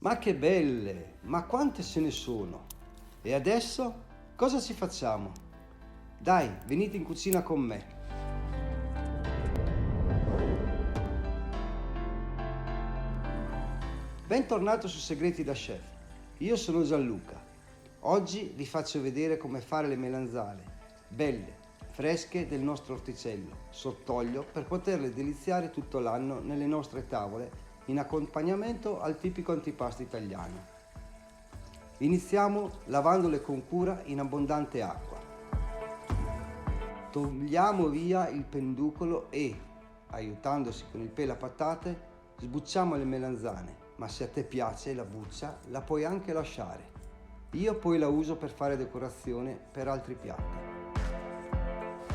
Ma che belle! Ma quante se ne sono! E adesso cosa ci facciamo? Dai, venite in cucina con me. Bentornato su Segreti da Chef. Io sono Gianluca. Oggi vi faccio vedere come fare le melanzane, belle, fresche del nostro orticello, sott'olio, per poterle deliziare tutto l'anno nelle nostre tavole in accompagnamento al tipico antipasto italiano. Iniziamo lavandole con cura in abbondante acqua. Togliamo via il penducolo e, aiutandosi con il pelapatate, sbucciamo le melanzane, ma se a te piace la buccia la puoi anche lasciare. Io poi la uso per fare decorazione per altri piatti.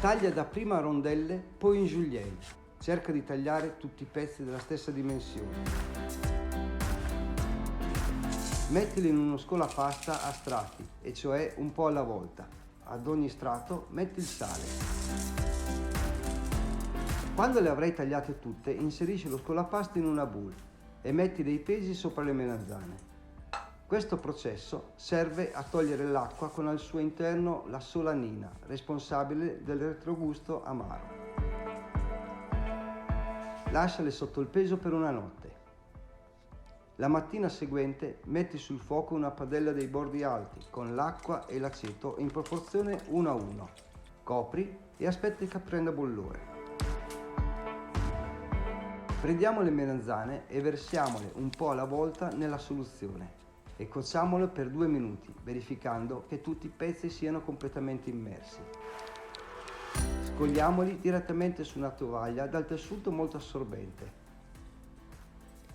Taglia dapprima a rondelle, poi in julienne. Cerca di tagliare tutti i pezzi della stessa dimensione. Mettili in uno scolapasta a strati, e cioè un po' alla volta. Ad ogni strato metti il sale. Quando le avrai tagliate tutte, inserisci lo scolapasta in una boule e metti dei pesi sopra le melanzane. Questo processo serve a togliere l'acqua con al suo interno la solanina, responsabile del retrogusto amaro. Lasciale sotto il peso per una notte. La mattina seguente metti sul fuoco una padella dei bordi alti con l'acqua e l'aceto in proporzione 1 a 1. Copri e aspetti che prenda bollore. Prendiamo le melanzane e versiamole un po' alla volta nella soluzione e cuociamole per 2 minuti, verificando che tutti i pezzi siano completamente immersi. Scogliamoli direttamente su una tovaglia dal tessuto molto assorbente.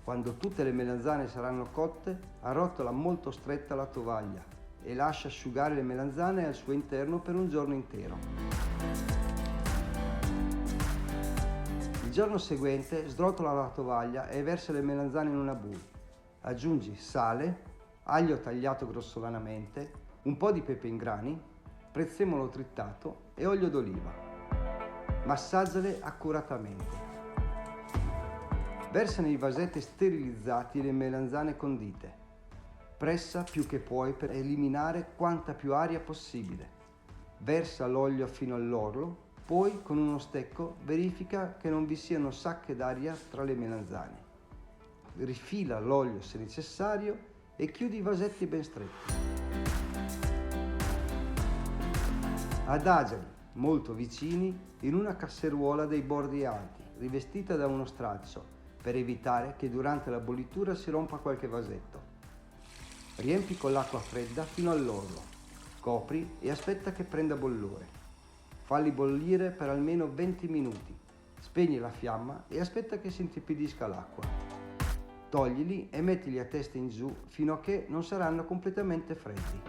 Quando tutte le melanzane saranno cotte, arrotola molto stretta la tovaglia e lascia asciugare le melanzane al suo interno per un giorno intero. Il giorno seguente srotola la tovaglia e versa le melanzane in una boule. Aggiungi sale, aglio tagliato grossolanamente, un po' di pepe in grani, prezzemolo tritato e olio d'oliva. Massaggiale accuratamente. Versa nei vasetti sterilizzati le melanzane condite. Pressa più che puoi per eliminare quanta più aria possibile. Versa l'olio fino all'orlo, poi con uno stecco verifica che non vi siano sacche d'aria tra le melanzane. Rifila l'olio se necessario e chiudi i vasetti ben stretti. Adagiali molto vicini in una casseruola dei bordi alti, rivestita da uno straccio, per evitare che durante la bollitura si rompa qualche vasetto. Riempi con l'acqua fredda fino all'orlo, copri e aspetta che prenda bollore. Falli bollire per almeno 20 minuti, spegni la fiamma e aspetta che si intipidisca l'acqua. Toglili e mettili a testa in giù fino a che non saranno completamente freddi.